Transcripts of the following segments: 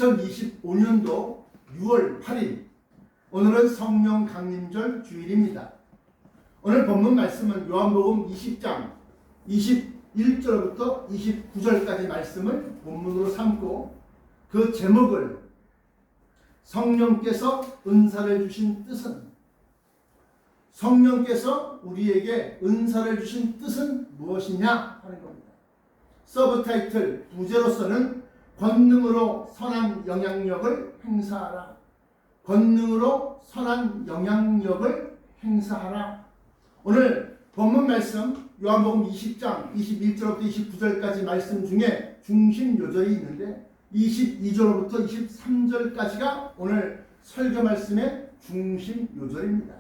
2025년도 6월 8일 오늘은 성령 강림절 주일입니다. 오늘 본문 말씀은 요한복음 20장 21절부터 29절까지 말씀을 본문으로 삼고 그 제목을 성령께서 은사를 주신 뜻은, 성령께서 우리에게 은사를 주신 뜻은 무엇이냐 하는 겁니다. 서브타이틀 부제로서는 권능으로 선한 영향력을 행사하라. 권능으로 선한 영향력을 행사하라. 오늘 본문 말씀 요한복음 20장 21절부터 29절까지 말씀 중에 중심 요절이 있는데 22절부터 23절까지가 오늘 설교 말씀의 중심 요절입니다.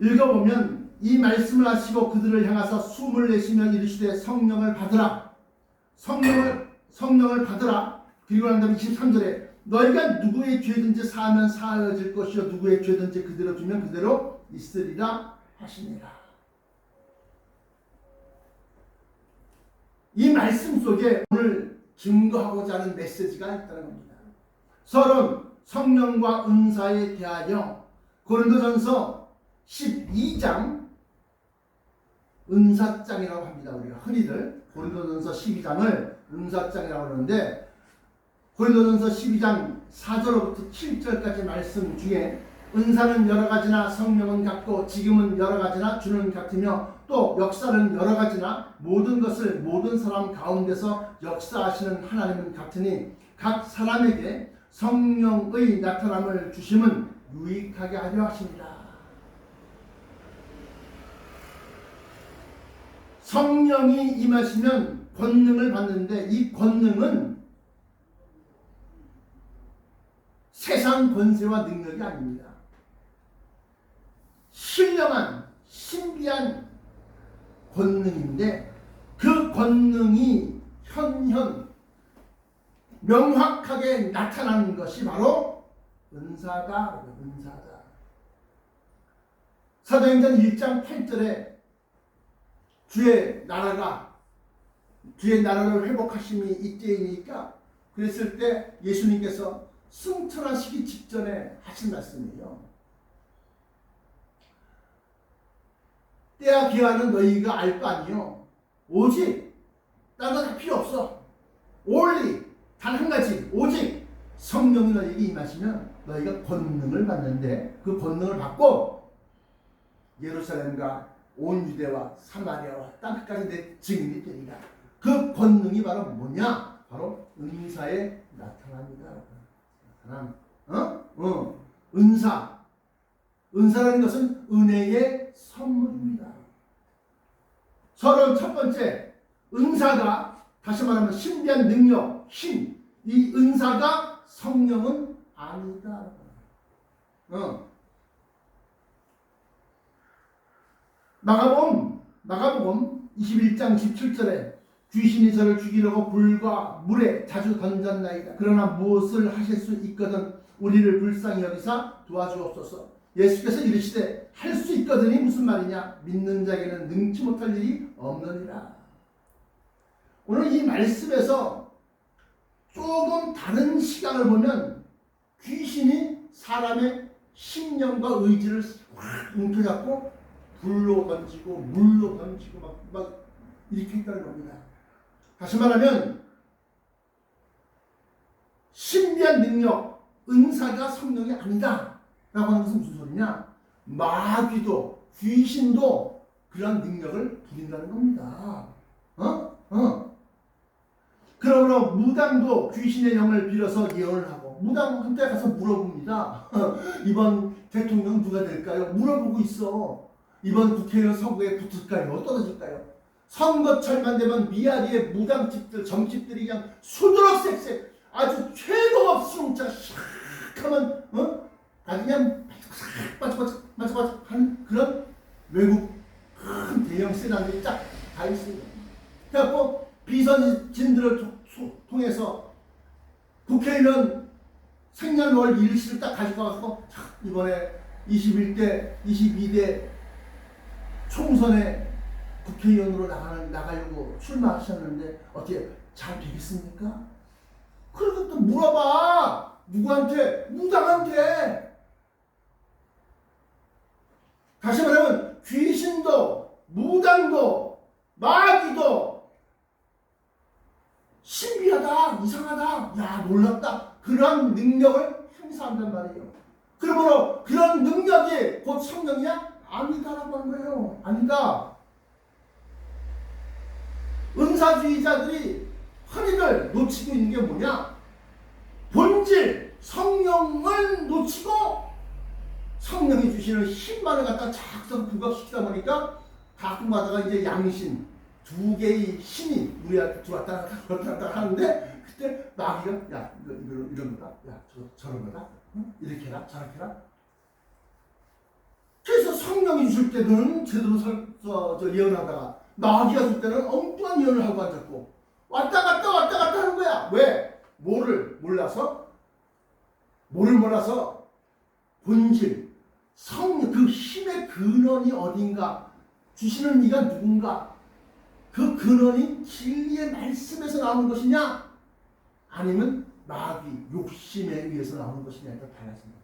읽어보면 이 말씀을 하시고 그들을 향하사 숨을 내쉬며 이르시되 성령을 받으라. 성령을 받으라. 그리고 난 다음에 23절에 너희가 누구의 죄든지 사하면 사하여질 것이요 누구의 죄든지 그대로 두면 그대로 있으리라 하시니라. 이 말씀 속에 오늘 증거하고자 하는 메시지가 있다는 겁니다. 서론 성령과 은사에 대하여 고린도전서 12장 은사장이라고 합니다. 우리가 흔히들 고린도전서 12장을 은사장이라고 하는데 고린도전서 12장 4절부터 7절까지 말씀 중에 은사는 여러 가지나 성령은 같고 지금은 여러 가지나 주는 같으며 또 역사는 여러 가지나 모든 것을 모든 사람 가운데서 역사하시는 하나님은 같으니 각 사람에게 성령의 나타남을 주심은 유익하게 하려 하십니다. 성령이 임하시면 권능을 받는데 이 권능은 세상 권세와 능력이 아닙니다. 신령한 신비한 권능인데 그 권능이 현현 명확하게 나타나는 것이 바로 은사다. 사도행전 1장 8절에 주의 나라를 회복하심이 이때이니까 그랬을 때 예수님께서 승천하시기 직전에 하신 말씀이에요. 때와 기한은 너희가 알 거 아니요. 오직 딴 거 다 필요 없어. only 단 한 가지 오직 성령이 너희에게 임하시면 너희가 권능을 받는데 그 권능을 받고 예루살렘과 온 유대와 사마리아와 땅끝까지 내 증인이 되리라. 그 권능이 바로 뭐냐? 바로 은사에 나타납니다. 은사라는 것은 은혜의 선물입니다. 서론 첫 번째 은사가 다시 말하면 신비한 능력, 힘. 이 은사가 성령은 아니다. 마가복음 21장 17절에 귀신이 저를 죽이려고 불과 물에 자주 던졌나이다. 그러나 무엇을 하실 수 있거든 우리를 불쌍히 여기사 도와주옵소서. 예수께서 이르시되 할 수 있거든이 무슨 말이냐? 믿는 자에게는 능치 못할 일이 없느니라. 오늘 이 말씀에서 조금 다른 시각을 보면 귀신이 사람의 심령과 의지를 확 움켜잡고 불로 던지고 물로 던지고 막 이렇게 했다는 겁니다. 다시 말하면 신비한 능력, 은사가 성령이 아니다 라고 하는 것은 무슨 소리냐? 마귀도 귀신도 그런 능력을 부린다는 겁니다. 그러므로 무당도 귀신의 영을 빌어서 예언을 하고 무당한테 가서 물어봅니다. 이번 대통령 누가 될까요? 물어보고 있어. 이번 국회의원 선거에 붙을까요? 떨어질까요? 선거철만 되면 미아리의 무당집들, 점집들이 그냥 수두룩색색 아주 최고 수용차 샥 하면 아주 그냥 바짝바짝 하는 그런 외국 큰 대형 세단들이 쫙 다 있습니다. 그래갖고 비선진들을 통해서 국회의원 생년월 일시를 딱 가지고 가서 이번에 21대, 22대 총선에 국회의원으로 나가려고 출마하셨는데 어떻게 잘 되겠습니까? 물어봐. 누구한테? 무당한테. 다시 말하면 귀신도 무당도 마귀도 신비하다, 이상하다, 야 놀랍다, 그런 능력을 행사한단 말이에요. 그러므로 그런 능력이 곧 성령이야? 아니다라고 하는 거예요. 아니다. 은사주의자들이 흔히들 놓치고 있는 게 뭐냐? 본질 성령을 놓치고 성령이 주시는 힘만을 갖다 작성 부각시키다 보니까 가끔가다가 이제 양신 두 개의 신이 우리한테 들어왔다 갔다 하는데, 그때 마귀가 야 이런 거다, 야 저런 거다, 응? 이렇게 해라 저렇게 해라. 그래서 성령이 주실 때는 제대로 예언하다가 마귀가 줄 때는 엉뚱한 예언을 하고 앉았고 왔다 갔다 하는 거야. 왜? 뭐를 몰라서 본질 성령 그 힘의 근원이 어딘가, 주시는 이가 누군가, 그 근원이 진리의 말씀에서 나오는 것이냐 아니면 마귀 욕심에 의해서 나오는 것이냐에 따라 달라집니다.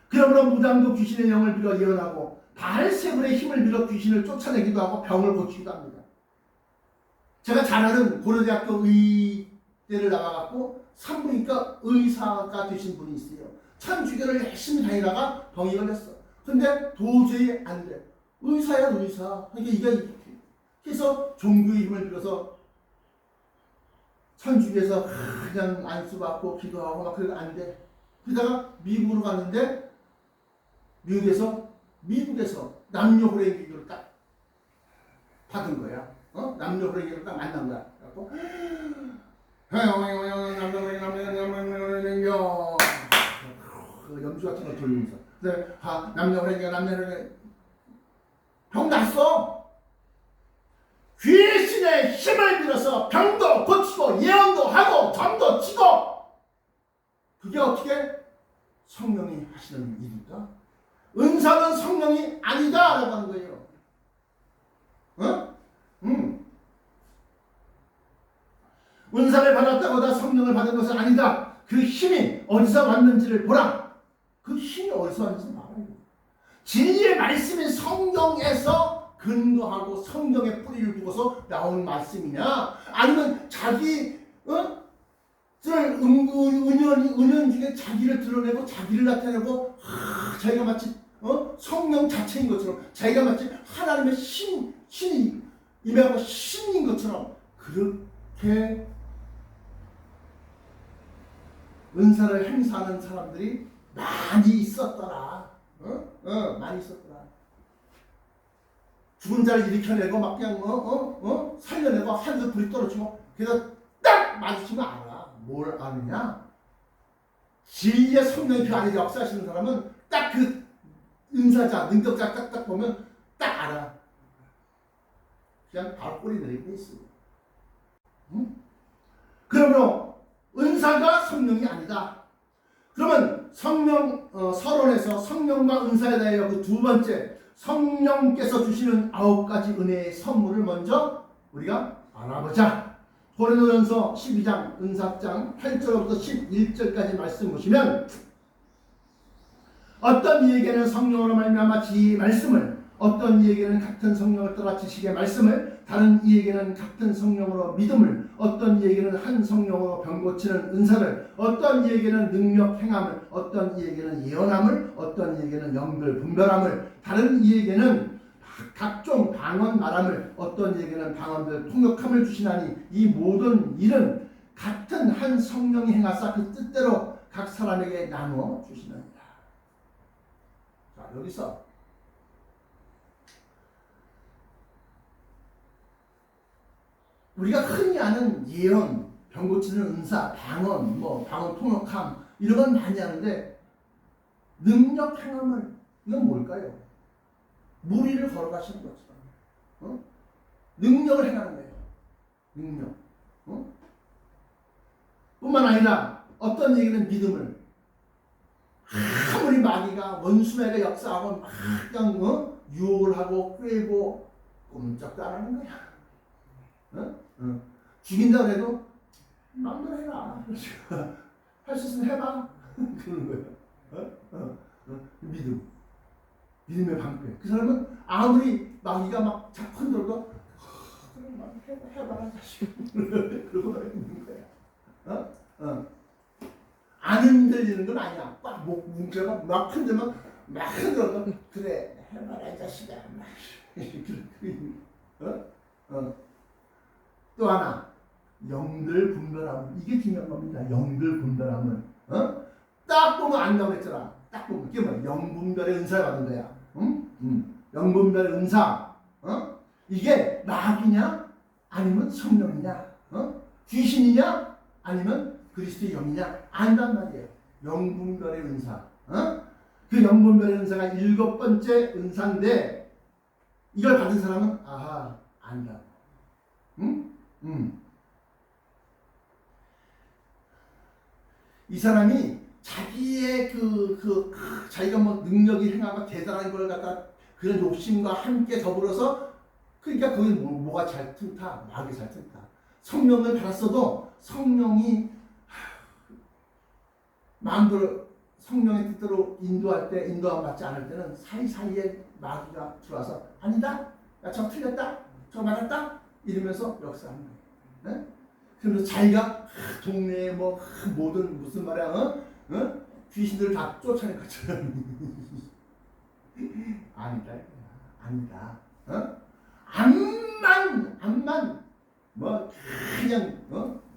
그러므로 무당도 귀신의 영을 빌어 예언하고 바알세불의 힘을 빌어 귀신을 쫓아내기도 하고 병을 고치기도 합니다. 제가 잘 아는 고려대학교 의대를 나와갖고 산부인과 의사가 되신 분이 있어요. 천주교를 열심히 다니다가 병이 걸렸어. 근데 도저히 안 돼. 의사야 의사. 그러니까 이게 그래서 종교의 힘을 빌어서 천주교에서 그냥 안수받고 기도하고 막 그래도 안 돼. 그러다가 미국으로 갔는데 미국에서 남녀호랭이교를 딱 받은 거야. 남녀호랭이교를 딱 만난 거야. 남녀호랭이교 그 염주 같은 거 돌리면서 남녀호랭이교 병 났어. 귀신의 힘을 빌어서 병도 고치고 예언도 하고 점도 치고. 그게 어떻게 성령이 하시는 일일까? 은사는 성령이 아니다라고 하는 거예요. 은사를 받았다고 다 성령을 받은 것은 아니다. 그 힘이 어디서 왔는지를 보라. 그 힘이 어디서 왔는지 말아요. 진리의 말씀인 성경에서 근거하고 성경에 뿌리를 두고서 나온 말씀이냐, 아니면 자기 은연 중에 자기를 드러내고 자기를 나타내고 자기가 마치 성령 자체인 것처럼, 자기가 마치 하나님의 신이 임하고 신인 것처럼 그렇게 은사를 행사하는 사람들이 많이 있었더라. 많이 있었더라. 죽은 자를 일으켜내고 막 그냥 살려내고 하늘에서 불이 떨어지고, 그래서 딱 마주치면 알아. 뭘 아느냐? 진리의 성령이 그 안에 역사하시는 사람은 딱 그 은사자, 능력자 딱 보면 딱 알아. 그냥 바로 꼬리 내리고 있어. 그러므로 은사가 성령이 아니다. 그러면 서론에서 성령과 은사에 대하여 그 두 번째, 성령께서 주시는 9가지 은혜의 선물을 먼저 우리가 알아보자. 고린도전서 12장 은사장 8절부터 11절까지 말씀 보시면, 어떤 이에게는 성령으로 말미암아 지혜의 말씀을, 어떤 이에게는 같은 성령을 따라 지식의 말씀을, 다른 이에게는 같은 성령으로 믿음을, 어떤 이에게는 한 성령으로 병 고치는 은사를, 어떤 이에게는 능력 행함을, 어떤 이에게는 예언함을, 어떤 이에게는 영들 분별함을, 다른 이에게는 각종 방언 말함을, 어떤 이에게는 방언들 통역함을 주시나니 이 모든 일은 같은 한 성령이 행하사 그 뜻대로 각 사람에게 나누어 주시느니라. 자, 여기서 우리가 흔히 아는 예언, 병 고치는 은사, 방언, 방언 통역함 이런 건 많이 하는데, 능력 행함을, 이건 뭘까요? 무리를 걸어가시는 것처럼 능력을 행하는 거예요. 능력. 뿐만 아니라 어떤 얘기는 믿음을, 아무리 마귀가 원수매가 역사하고 막 그냥 유혹을 하고 꿰고 꼼짝도 안 하는 거야. 죽인다 그래도 마음대로 해라. 할 수 있으면 해봐. 그러는 거예요. 믿음. 믿음의 방패. 그 사람은 아무리 마귀가 막 자꾸 흔들어도 해봐라 자식. 그러고 있는 거야. 안 흔들리는 건 아니야. 꽉 뭉쳐가 막 흔들면 막 흔들어도 그래 해봐라 자식아. 또 하나 영들 분별함. 이게 중요한 겁니다. 영들 분별함은 딱 보면 안다고 했잖아. 딱 보면 이게 뭐야? 영분별의 은사를 받은 거야. 영분별의 은사. 이게 마귀냐 아니면 성령이냐, 귀신이냐 아니면 그리스도의 영이냐 안단 말이에요. 영분별의 은사. 그 영분별의 은사가 7번째 은사인데 이걸 받은 사람은 아하 안다. 이 사람이 자기의 자기가 뭐 능력이 행하고 대단한 걸 갖다 그런 욕심과 함께 더불어서 그러니까 거기 뭐가 잘 튼다. 마귀 잘 튼다. 성령을 받았어도 성령이 마음대로 성령의 뜻대로 인도할 때 인도함 받지 않을 때는 사이사이에 마귀가 들어와서 아니다. 야, 저 틀렸다. 저 맞았다. 이러면서 역사하는 거예요. 네? 그러면서 자기가 동네에 뭐 모든 무슨 말이야 귀신들을 다 쫓아낸 것처럼 아니다. 아니다. 암만 뭐 그냥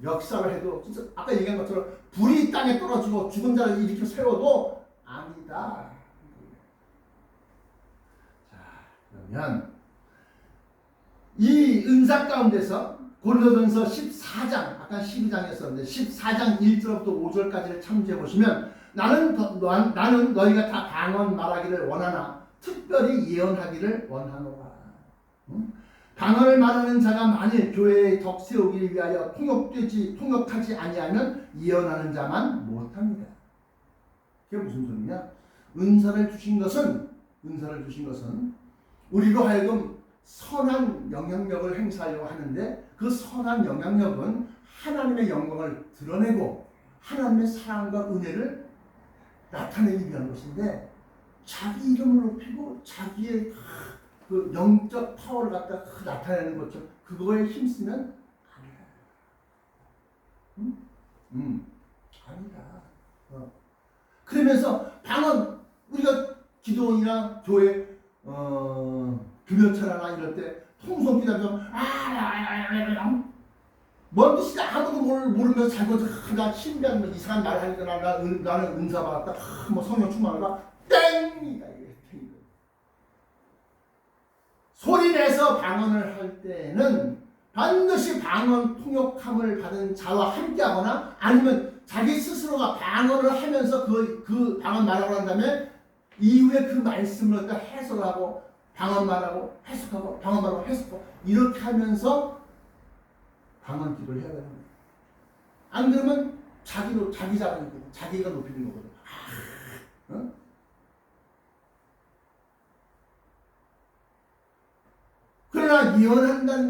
역사를 해도 진짜 아까 얘기한 것처럼 불이 땅에 떨어지고 죽은 자를 일으켜 세워도 아니다. 자, 그러면 이 은사 가운데서 고린도전서 14장 아까 12장이었었는데 14장 1절부터 5절까지를 참조해 보시면 나는 너희가 다 방언 말하기를 원하나 특별히 예언하기를 원하노라. 방언을 말하는 자가 만일 교회의 덕 세우기 위하여 통역하지 아니하면 예언하는 자만 못합니다. 그게 무슨 소리냐? 은사를 주신 것은 우리로 하여금 선한 영향력을 행사하려고 하는데 그 선한 영향력은 하나님의 영광을 드러내고 하나님의 사랑과 은혜를 나타내기 위한 것인데 자기 이름을 높이고 자기의 그 영적 파워를 갖다 나타내는 것처럼 그거에 힘쓰면 아니다. 그러면서 방언 우리가 기도원이나 교회 금요철하나 이럴 때 통성 기도하면서 뭔 뜻인지 아무도 모르면서 자기가 나 신비한 이상한 말을 하니까 나는 은사 받았다. 뭐 성령 충만하다. 땡이다. 소리내서 방언을 할 때는 반드시 방언 통역함을 받은 자와 함께하거나 아니면 자기 스스로가 방언을 하면서 그 방언 말하고 난 다음에 이후에 그 말씀을 해석하고 방언 말하고 해석하고 방언 말하고 해석하고 이렇게 하면서 방언 기도를 해야 되는 거예요. 안 그러면 자기 자랑이고 자기가 높이는 거거든. 그러나 예언한다는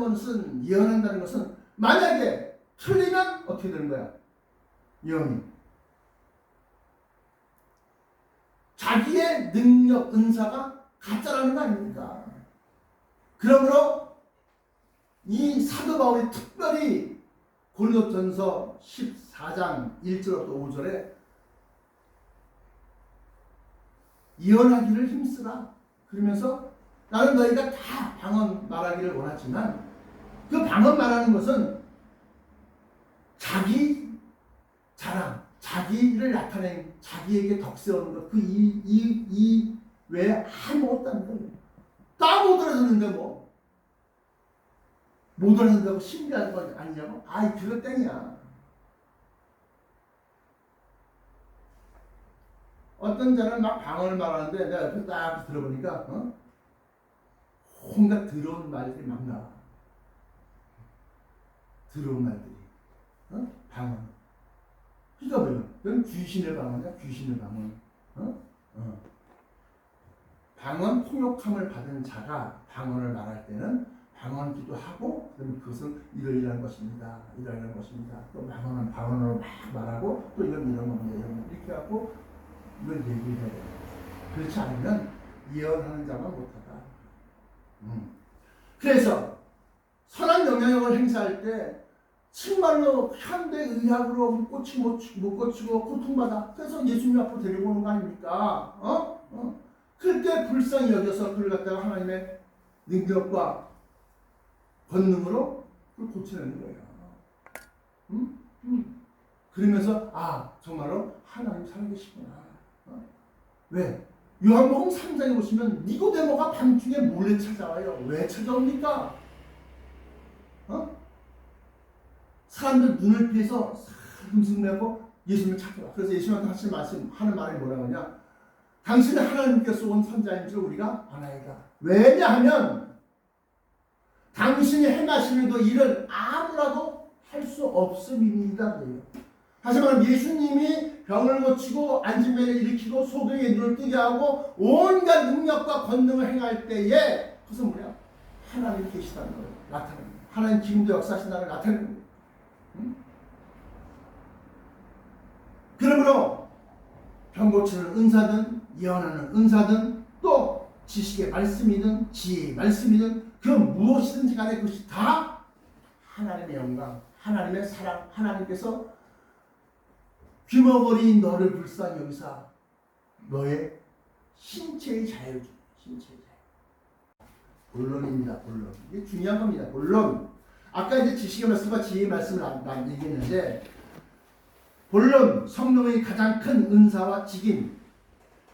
것은 만약에 틀리면 어떻게 되는 거야? 예언이 자기의 능력, 은사가 가짜라는 거 아닙니까? 그러므로 이 사도 바울이 특별히 고린도전서 14장 1절부터 5절에 예언하기를 힘쓰라. 그러면서 나는 너희가 다 방언 말하기를 원하지만 그 방언 말하는 것은 자기 자랑, 자기를 나타낸 자기에게 덕세우는 것, 이 외에 아무것도 안 돼요. 다 못 알아듣는데 뭐. 못 알아듣는다고 신비한 거 아니냐고? 아이, 그거 땡이야. 어떤 자는 막 방언을 말하는데 내가 옆에 딱 들어보니까 온갖 더러운 말들이 막 나와. 더러운 말들이. 방언. 그러니까 뭐야? 그건 귀신의 방언이야. 귀신의 방언. 방언 통역함을 받은 자가 방언을 말할 때는 방언기도 하고 그러면 그것을 이러이러한 것입니다. 이러이러한 것입니다. 또 방언으로 막 말하고 또 이런 겁니다. 이렇게 하고 이걸 얘기해야 돼요. 그렇지 않으면 예언하는 자만 못하다. 그래서 선한 영향력을 행사할 때 정말로 현대의학으로 못 고치고 고통받아. 그래서 예수님 앞으로 데리고 오는 거 아닙니까? 그때 불쌍히 여겨서 그를 갖다가 하나님의 능력과 권능으로 그걸 고쳐내는 거예요. 그러면서 정말로 하나님 살아계시구나. 왜? 요한복음 3장에 보시면 니고데모가 밤중에 몰래 찾아와요. 왜 찾아옵니까? 사람들 눈을 피해서 흠승내고 예수님을 찾아와. 그래서 예수님한테 하는 말이 뭐라고 하냐? 당신은 하나님께서 온 선자인 줄 우리가 아나이다. 왜냐하면 당신이 행하시는 그 일은 아무라도 할 수 없음입니다. 다시 말하면 예수님이 병을 고치고 안진병을 일으키고 소경의 눈을 뜨게 하고 온갖 능력과 권능을 행할 때에 그것은 뭐야? 하나님이 계시다는 걸 나타내는 거예요. 하나님 지금도 역사하신다는 걸 나타내는 거예요. 그러므로 병 고치는 은사든 예언하는 은사든 또 지식의 말씀이든 지혜의 말씀이든 그 무엇이든지 간에 그것이 다 하나님의 영광, 하나님의 사랑, 하나님께서 귀머거리인 너를 불쌍히 여기사 너의 신체의 자유, 신체의 자유. 본론입니다. 본론. 이게 중요한 겁니다. 본론. 아까 이제 지식의 말씀과 지혜의 말씀을 얘기했는데 본론, 성령의 가장 큰 은사와 직임.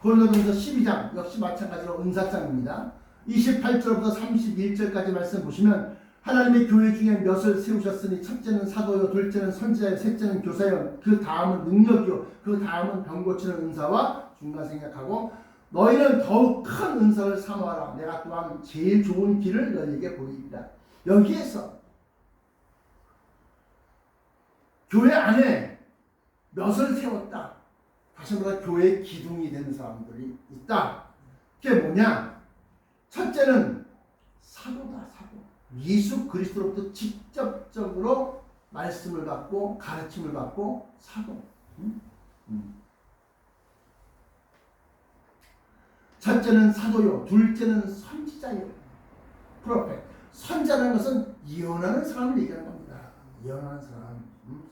고린도전서 12장 역시 마찬가지로 은사장입니다. 28절부터 31절까지 말씀 보시면 하나님의 교회 중에 몇을 세우셨으니 첫째는 사도요, 둘째는 선지자요, 셋째는 교사요, 그 다음은 능력이요, 그 다음은 병 고치는 은사와 중간 생각하고 너희는 더욱 큰 은사를 사모하라. 내가 또한 제일 좋은 길을 너희에게 보이리라. 여기에서 교회 안에 몇을 세웠다. 다시 말해 교회의 기둥이 되는 사람들이 있다. 그게 뭐냐? 첫째는 사도다. 사도. 예수 그리스도로부터 직접적으로 말씀을 받고 가르침을 받고 사도. 첫째는 사도요. 둘째는 선지자요. 프로페트. 선지자라는 것은 예언하는 사람을 얘기하는 겁니다. 예언하는 사람.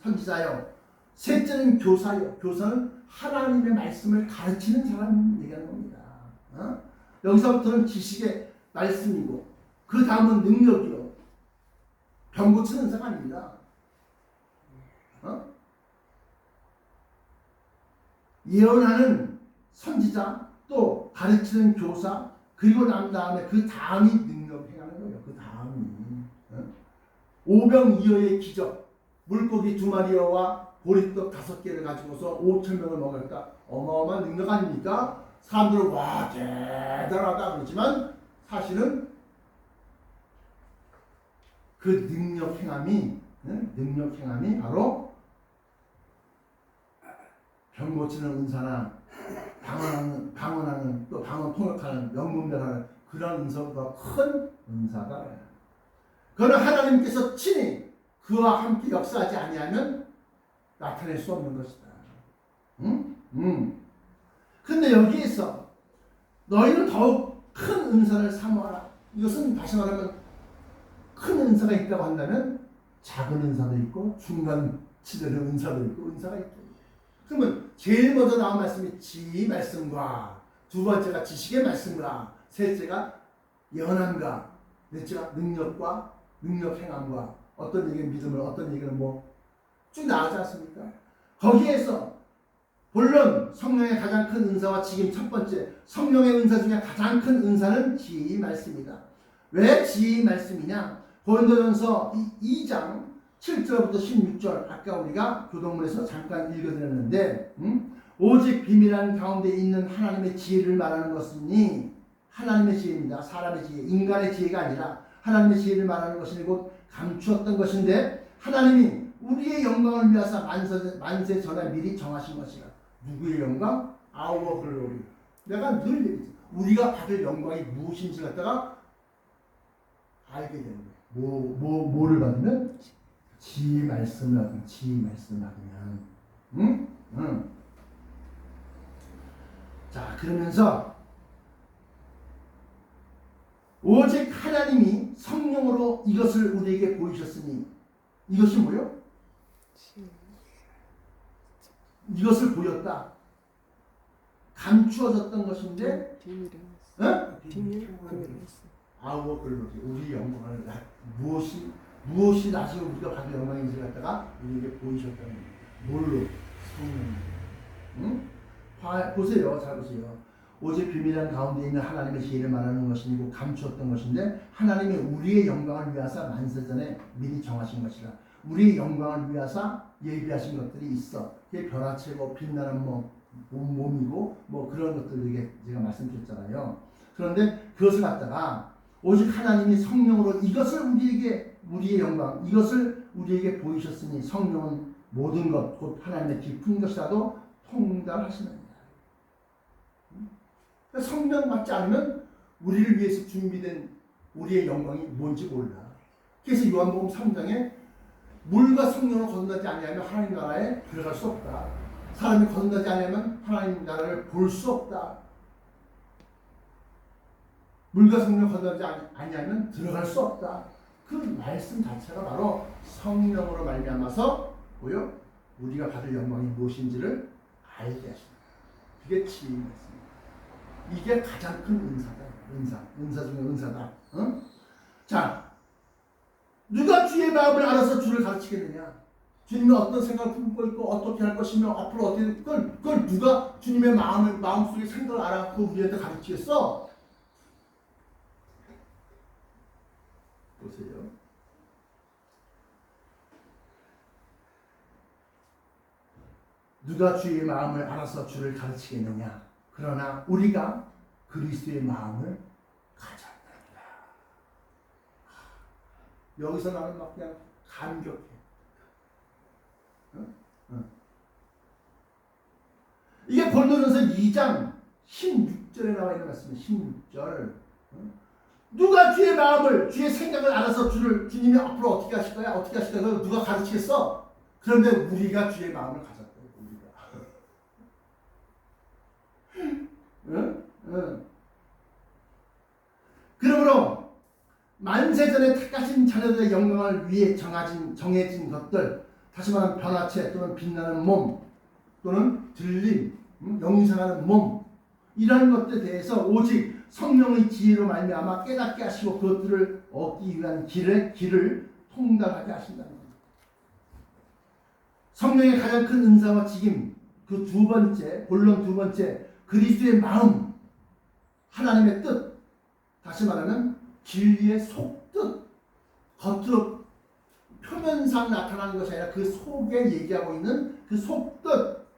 선지자요. 셋째는 교사요. 교사는 하나님의 말씀을 가르치는 사람을 얘기하는 겁니다. 여기서부터는 지식의 말씀이고 그 다음은 능력이요. 병 고치는 은사가 아닙니다. 예언하는 선지자 또 가르치는 교사 그리고 난 다음에 그 다음이 능력 행하는 거예요. 그 다음이 오병이어의 기적 물고기 2마리와 보리떡 5개를 가지고서 5,000명을 먹였다. 어마어마한 능력 아닙니까? 사람들은 와 대단하다 그러지만 사실은 그 능력 행함이 바로 병 고치는 은사나 방언하는 또 방언 통역하는 명분별하는 그런 은사보다 큰 은사가 그는 하나님께서 친히 그와 함께 역사하지 아니하면 나타낼 수 없는 것이다. 근데 여기에서 너희는 더욱 큰 은사를 사모하라. 이것은 다시 말하면 큰 은사가 있다고 한다면 작은 은사도 있고 중간 치달의 은사도 있고 은사가 있다. 그러면 제일 먼저 나온 말씀이 지혜의 말씀과 두 번째가 지식의 말씀과 셋째가 예언함과 넷째가 능력과 능력 행함과 어떤 얘기는 믿음을 어떤 얘기는 쭉 나오지 않습니까? 거기에서 본론 성령의 가장 큰 은사와 지금 첫 번째 성령의 은사 중에 가장 큰 은사는 지혜의 말씀이다. 왜 지혜의 말씀이냐? 고린도전서 2장 7절부터 16절 아까 우리가 교동문에서 잠깐 읽어드렸는데 오직 비밀한 가운데 있는 하나님의 지혜를 말하는 것이니 하나님의 지혜입니다. 사람의 지혜, 인간의 지혜가 아니라 하나님의 지혜를 말하는 것이니 곧 감추었던 것인데 하나님이 우리의 영광을 위하사 만세 전에 미리 정하신 것이라. 누구의 영광? Our glory. 내가 늘 얘기했지. 우리가 받을 영광이 무엇인지 갖다가 알게 되는 거예요. 뭐를 받으면? 지 말씀을 받으면. 지 말씀을 받으면. 응? 응. 자, 그러면서 오직 하나님이 성령으로 이것을 우리에게 보이셨으니, 이것이 뭐요? 이것을 보였다. 감추어졌던 것인데, 우리 영광을 무엇이 나중에 우리가 받은 영광인지를 갖다가 우리에게 보이셨다는 거예요. 뭘로? 성령. 응? 보세요, 잘 보세요. 오직 비밀한 가운데 있는 하나님의 지혜를 말하는 것이고 감추었던 것인데, 하나님이 우리의 영광을 위하사 만세전에 미리 정하신 것이라. 우리의 영광을 위하사 예비하신 것들이 있어. 그게 변화체고 빛나는 몸이고 뭐 그런 것들 제가 말씀드렸잖아요. 그런데 그것을 갖다가 오직 하나님이 성령으로 이것을 우리의 영광, 이것을 우리에게 보이셨으니 성령은 모든 것, 곧 하나님의 깊은 것이라도 통달하시느니라. 그러니까 성령 받지 않으면 우리를 위해서 준비된 우리의 영광이 뭔지 몰라. 그래서 요한복음 3장에 물과 성령을 거듭나지 아니하면 하나님 나라에 들어갈 수 없다. 사람이 거듭나지 아니하면 하나님 나라를 볼 수 없다. 물과 성령을 거듭나지 아니하면 들어갈 수 없다. 그 말씀 자체가 바로 성령으로 말미암아서 뭐요? 우리가 받을 영광이 무엇인지를 알게 하십니다. 그게 지혜의 말씀입니다. 이게 가장 큰 은사다. 은사 중에 은사다. 응? 자, 누가 주의 마음을 알아서 주를 가르치겠느냐? 주님이 어떤 생각을 품고 있고 어떻게 할 것이며 앞으로 어떻게 그걸 누가 주님의 마음속의 생각을 알아갖고 우리한테 가르치겠어? 보세요. 누가 주의 마음을 알아서 주를 가르치겠느냐? 그러나 우리가 그리스도의 마음을 가졌느니라. 여기서 나는 막 그냥 감격해. 응? 응. 이게 고린도전서 2장 16절에 나와 있는 말씀이에요. 16절. 응? 누가 주의 마음을, 주의 생각을 알아서 주님이 앞으로 어떻게 하실 거야? 어떻게 하실 거야? 누가 가르치겠어? 그런데 우리가 주의 마음을 가졌다. 응? 응. 그러므로 만세전에 택하신 자녀들의 영광을 위해 정해진 것들, 다시 말하면 변화체 또는 빛나는 몸 또는 들림, 영생하는 몸, 이런 것들에 대해서 오직 성령의 지혜로 말미암아 깨닫게 하시고 그것들을 얻기 위한 길을 통달하게 하신다는 겁니다. 성령의 가장 큰 은사와 직임, 그 본론 두 번째, 그리스도의 마음, 하나님의 뜻, 다시 말하면 진리의 속뜻, 겉으로 표면상 나타나는 것이 아니라 그 속에 얘기하고 있는 그 속뜻,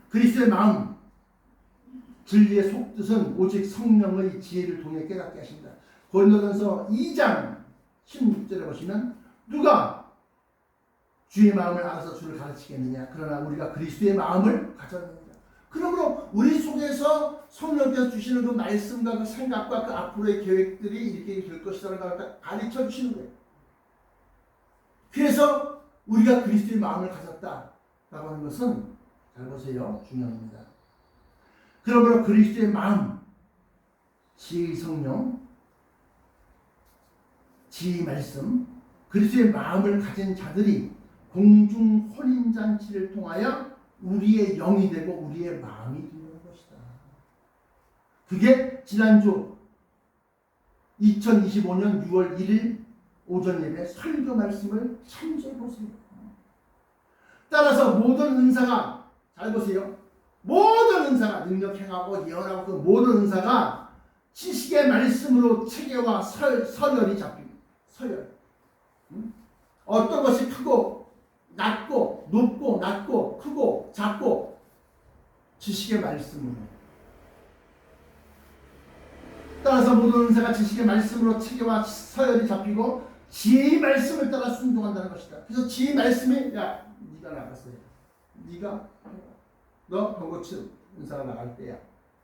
그리스도의 마음, 진리의 속뜻은 오직 성령의 지혜를 통해 깨닫게 하신다. 고린도전서 2장 16절에 보시면 누가 주의 마음을 알아서 주를 가르치겠느냐? 그러나 우리가 그리스도의 마음을 가졌느냐? 그러므로 우리 속에서 성령께서 주시는 그 말씀과 그 생각과 그 앞으로의 계획들이 이렇게 될 것이라는 걸 가르쳐 주시는 거예요. 그래서 우리가 그리스도의 마음을 가졌다라고 하는 것은, 잘 보세요, 중요합니다. 그러므로 그리스도의 마음, 지혜의 성령, 지혜의 말씀, 그리스도의 마음을 가진 자들이 공중 혼인잔치를 통하여 우리의 영이 되고 우리의 마음이 되는 것이다. 그게 지난주 2025년 6월 1일 오전 예배 설교 말씀을 참조해 보세요. 따라서 모든 은사가, 잘 보세요, 모든 은사가 능력 행하고 예언하고 그 모든 은사가 지식의 말씀으로 체계와 서열이 잡힙니다. 서열. 어떤 것이 크고 낮고 높고 낮고 크고 작고 지식의 말씀으로. 따라서 모든 은사가 지식의 말씀으로 체계와 서열이 잡히고 지혜의 말씀을 따라 순종한다는 것이다. 그래서 지혜의 말씀이, 야, 네가 나갔어요. 네가 너 병고침 은사가 나갈 때야.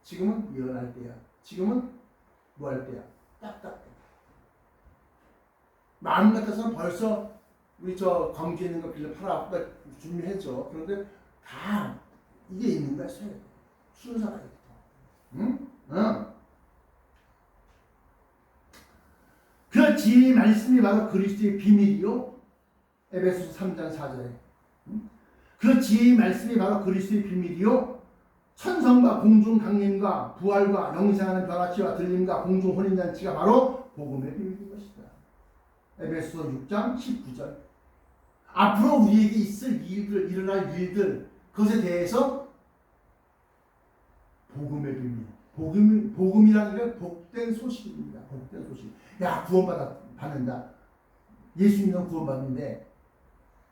지금은 예언할 때야. 지금은 뭐 할 때야. 딱딱. 마음 같아서는 벌써 우리 저 광주에 있는 거 빌려 팔아 준비했죠. 그런데 다 이게 있는 거야. 순서가 있고. 응? 그 지혜의 말씀이 바로 그리스도의 비밀이요. 에베소서 3장 4절에. 그 지혜의 말씀이 바로 그리스도의 비밀이요. 천성과 공중 강림과 부활과 영생하는 변화치와 들림과 공중 혼인잔치가 바로 복음의 비밀인 것이다. 에베소서 6장 19절. 앞으로 우리에게 있을 일들, 일어날 일들, 그것에 대해서 복음의 비밀. 복음이라는 게 복된 소식입니다. 복된 소식. 야, 구원받는다. 예수 믿는 구원받는데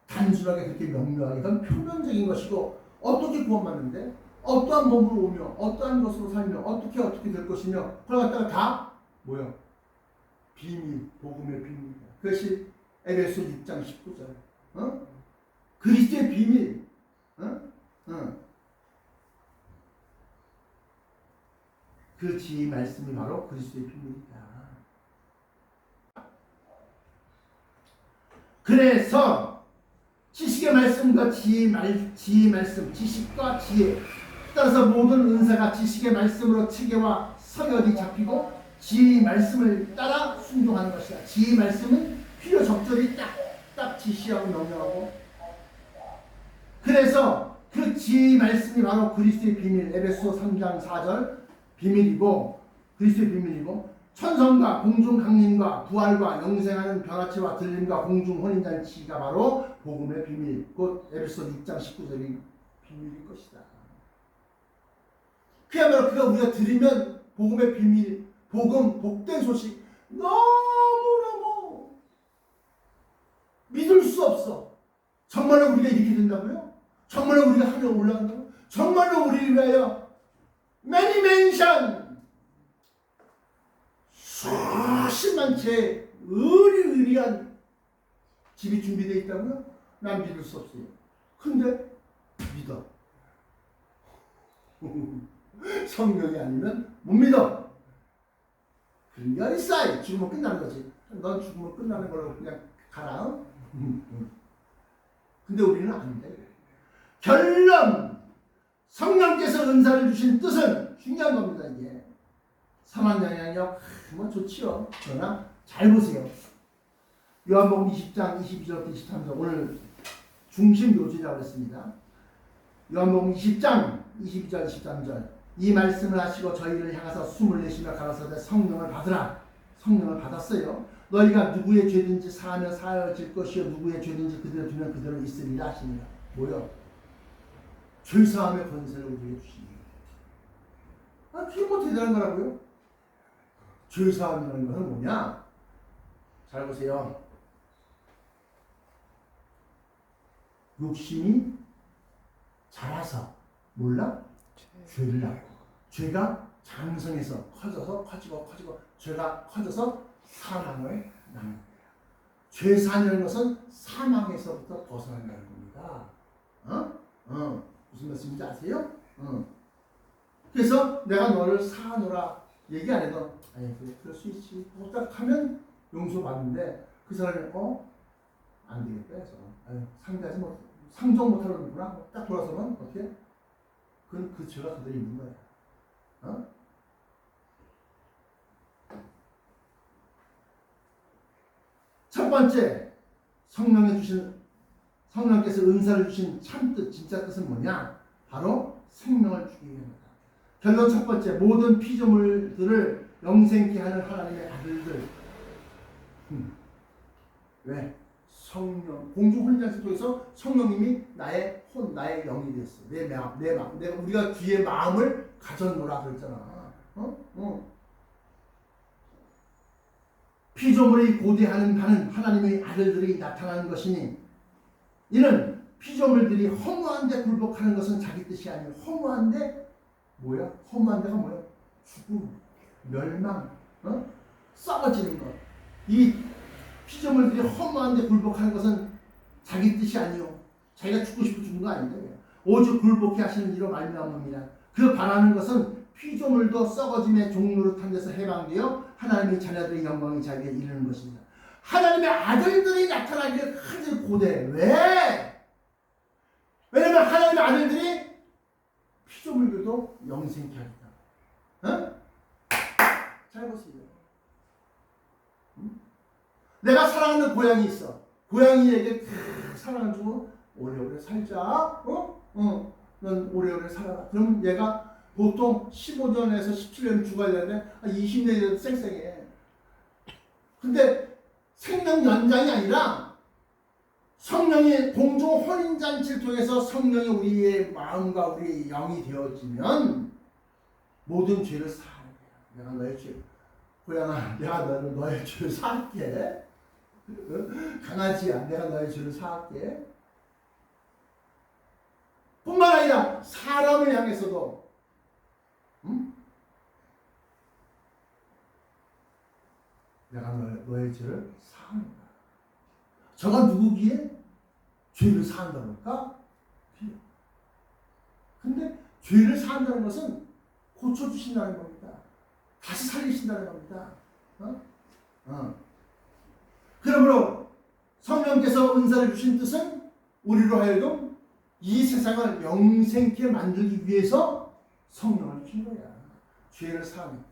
단순하게 그렇게 명료하게 그건 표면적인 것이고 어떻게 구원받는데 어떠한 몸으로 오며 어떠한 것으로 살며 어떻게 될 것이며 그걸 갖다가 다 뭐야? 비밀, 복음의 비밀이다. 그것이 에베소 6장 19절. 그리스도의 비밀. 그 지혜의 말씀이 바로 그리스도의 비밀이다. 그래서 지식의 말씀과 지혜의 말씀, 지식과 지혜. 따라서 모든 은사가 지식의 말씀으로 체계와 서열이 잡히고 지혜의 말씀을 따라 순종하는 것이다. 지혜의 말씀은 필요 적절히 딱 지시하고 명령하고. 그래서 그 지혜의 말씀이 바로 그리스도의 비밀, 에베소 3장 4절 비밀이고 그리스도의 비밀이고 천성과 공중 강림과 부활과 영생하는 변화체와 들림과 공중 혼인잔치가 바로 복음의 비밀, 곧 에베소 6장 19절이 비밀일 것이다. 그야말로 그가 우리가 들으면 복음의 비밀, 복음, 복된 소식 너무너무 믿을 수 없어. 정말로 우리가 이렇게 된다고요? 정말로 우리가 하늘에 올라간다고요? 정말로 우리를 위하여 many mansion 수십만 채 의리의리한 집이 준비되어 있다고요? 난 믿을 수 없어요. 근데 믿어. 성경이 아니면 못 믿어. 그런 게 어딨어. 죽으면 끝나는 거지. 넌 죽으면 끝나는 걸로 그냥 가라. 근데 우리는 안 돼. 결론! 성령께서 은사를 주신 뜻은 중요한 겁니다. 이게 선한 영향력 뭐 좋지요. 그러나 잘 보세요. 요한복음 20장 22절부터 23절 오늘 중심 요지라고 했습니다. 요한복음 20장 22절 23절 이 말씀을 하시고 저희를 향해서 숨을 내쉬며 가라사대 성령을 받으라. 성령을 받았어요. 너희가 누구의 죄든지 사하면 사하여질 것이요 누구의 죄든지 그대로 두면 그대로 있으리라 하시니라. 뭐요? 죄사함의 권세를 우리에게 주시니. 그게 뭐 대단한 거라고요? 죄사함이라는 것은 뭐냐? 잘 보세요. 욕심이 자라서 몰라? 죄를 낳고 죄가 장성해서 커지고 죄가 커져서 사망을 낳는 거예요. 죄사하는 것은 사망에서부터 벗어난다는 겁니다. 무슨 말씀인지 아세요? 그래서 내가 너를 사하노라 얘기 안 해도 아니 그럴 수 있지 딱 하면 용서받는데 그 사람이 안 되겠다 해서 상대하지 못 상종 못하는구나 딱 돌아서면 어떻게? 그건 그 죄가 그대로 있는 거야. 첫 번째 성령께서 은사를 주신 참뜻 진짜 뜻은 뭐냐? 바로 생명을 주기 위함이다. 결론 첫 번째 모든 피조물들을 영생케 하는 하나님의 아들들. 왜? 성령 공중 혼인잔치 통해서 성령님이 나의 영이 됐어. 내 마음, 내가 우리가 뒤에 마음을 가졌노라 그랬잖아. 피조물이 고대하는 바는 하나님의 아들들이 나타나는 것이니 이는 피조물들이 허무한데 굴복하는 것은 자기 뜻이 아니고 허무한데 뭐야? 허무한 데가 뭐야? 죽음, 멸망, 썩어지는 것. 이 피조물들이 허무한데 굴복하는 것은 자기 뜻이 아니요. 자기가 죽고 싶어 죽는 거 아닌데 오직 굴복해 하시는 이로 말미암음이라. 그 바라는 것은 피조물도 썩어짐의 종로로 탄 데서 해방되어 하나님의 자녀들의 영광이 자기에 이르는 것입니다. 하나님의 아들들이 나타나기를 간절히 고대해. 왜? 왜냐면 하나님의 아들들이 피 좀 흘려도 영생케 하겠다. 어? 잘 보세요. 내가 사랑하는 고양이 있어. 고양이에게 사랑을 주고 오래오래 살자. 넌 오래오래 살아라. 그러면 얘가 보통 15년에서 17년 죽어야 되는데 20년이 쌩쌩해. 근데 생명 연장이 아니라 성령이 공중 혼인잔치를 통해서 성령이 우리의 마음과 우리의 영이 되어지면 모든 죄를 사하는 거야. 내가 너의 죄, 고양아, 내가 너의 죄를 사할게. 강아지야, 내가 너의 죄를 사할게. 뿐만 아니라 사람을 향해서도 내가 너의 죄를 사하는 거야. 저가 누구기에 죄를 사한다고 할까? 근데 죄를 사한다는 것은 고쳐주신다는 겁니다. 다시 살리신다는 겁니다. 그러므로 성령께서 은사를 주신 뜻은 우리로 하여금 이 세상을 영생케 만들기 위해서 성령을 주신 거야. 죄를 사하니까.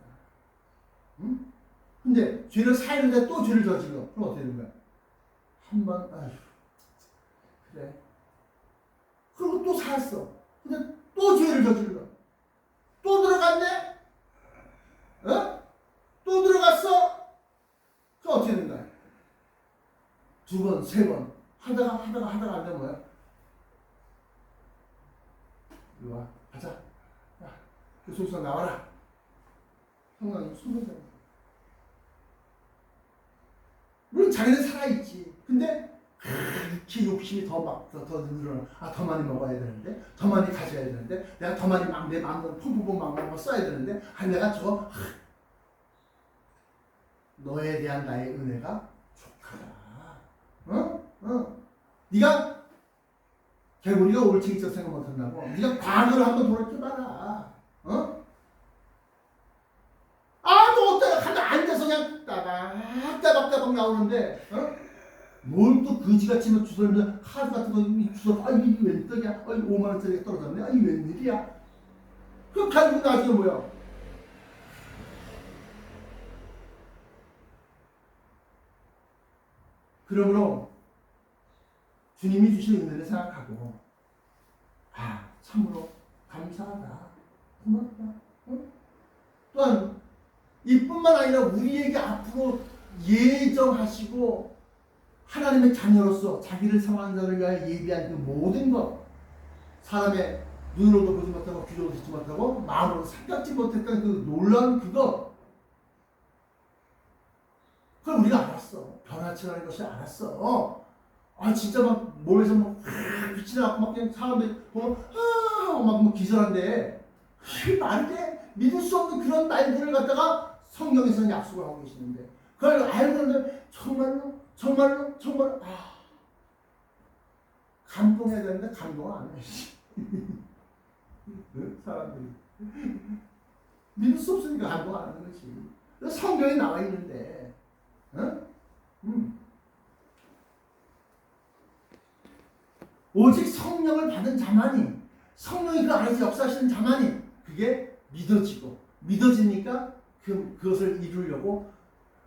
근데 죄를 사했는데 또 죄를 저질러. 그럼 어떻게 되는 거야? 한번 그래. 그리고 또 사했어. 근데 또 죄를 저질러. 또 들어갔네? 또 들어갔어? 그럼 어떻게 되는 거야? 두 번, 세 번 하다가 안 되면 뭐야? 이리 와, 가자. 야, 그 속에서 나와라. 형은 소문자. 물론 자기는 살아있지. 근데 이렇게 욕심이 더 늘어나. 더 많이 먹어야 되는데, 더 많이 가져야 되는데, 내가 더 많이 내 마음대로 펑펑펑 막 써야 되는데, 내가 저거 너에 대한 나의 은혜가 족하다. 네가 개구리가 옳지 있어 생각 못한다고. 네가 과거를 한번 돌아켜봐라. 또 어때요? 가만 앉아서 그냥 따박따박 나오는데, 뭘 또 그지같이 막 주소면서 카드 같은 거 주소, 이게 웬떡이야? 5만 원짜리가 떨어졌네? 이게 웬일이야? 그럼 가지고 나중에 뭐야? 그러므로 주님이 주신 은혜를 생각하고 참으로 감사하다, 고맙다. 또한 이뿐만 아니라 우리에게 앞으로 예정하시고 하나님의 자녀로서 자기를 사랑하는 자를 위하여 예비한 그 모든 것, 사람의 눈으로도 보지 못하고 귀로도 듣지 못하고 마음으로 생각지 못했던 그 놀라운 그것, 그걸 우리가 알았어. 변화치라는 것이 알았어. 진짜 막 몸에서 막 빛이 나고 막 그냥 사람들이 보면 막 기절한데, 이 말이 돼? 믿을 수 없는 그런 말들을 갖다가 성경에서는 약속을 하고 계시는데, 그걸 알고 있는데 정말로 감동해야 되는데 감동을 안 해. 사람들이 믿을 수 없으니까 감동 안 하는 거지. 성경에 나와 있는데, 오직 성령을 받은 자만이, 성령이 그 안에서 역사하시는 자만이 그게 믿어지니까 그것을 이루려고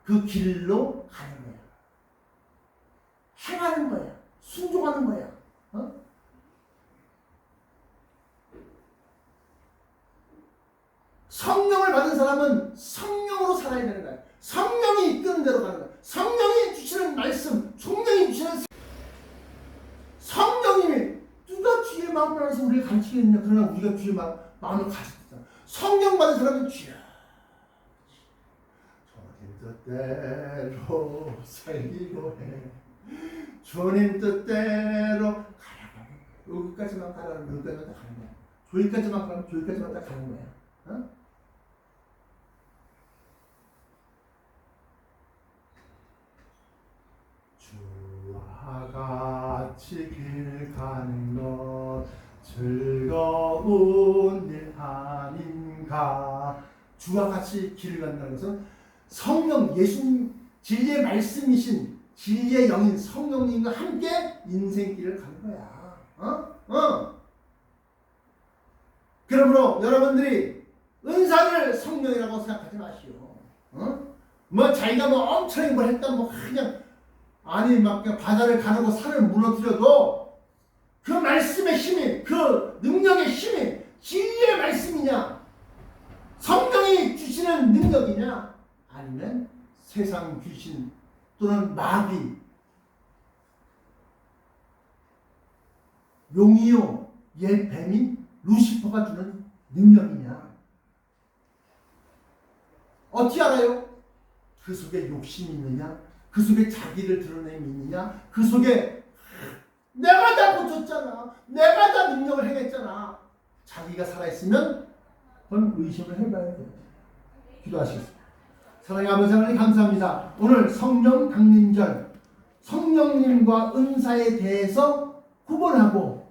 그 길로 가는 거야. 행하는 거야. 순종하는 거야. 성령을 받은 사람은 성령으로 살아야 되는 거야. 성령이 이끄는 대로 가는 거야. 성령이 주시는 말씀, 성령이 주시는 성령님이 누가 주의 마음을 알아서 우리를 가르치겠느냐. 그러나 우리가 주의 마음을 가르치잖아. 성령 받은 사람은 주야, 주님 뜻대로 살기로 해. 주님 뜻대로 가라. 여기까지만 가라는, 여기까지만 다 가는 거야. 저기까지만 가면 저기까지만 다 가는 거야. 주와 같이 길 가는 것 즐거운 일 아닌가. 주와 같이 길을 간다는 것은 성령, 예수님 진리의 말씀이신 진리의 영인 성령님과 함께 인생길을 가는 거야. 그러므로 여러분들이 은사를 성령이라고 생각하지 마시오. 뭐 자기가 뭐 엄청 뭘 했다 뭐 그냥 아니 막 바다를 가르고 산을 무너뜨려도 그 말씀의 힘이 그 능력의 힘이 진리의 말씀이냐 성령이 주시는 능력이냐 아니면 세상 귀신 또는 마귀 용이요 뱀이 루시퍼가 주는 능력이냐 어떻게 알아요? 그 속에 욕심이 있느냐 그 속에 자기를 드러냄이 있느냐 그 속에 내가 다 고쳤잖아 내가 다 능력을 해냈잖아 자기가 살아있으면 그건 의심을 해봐야 돼요. 기도하시겠습니다. 사랑의 아버지 하나님 감사합니다. 오늘 성령 강림절 성령님과 은사에 대해서 구분하고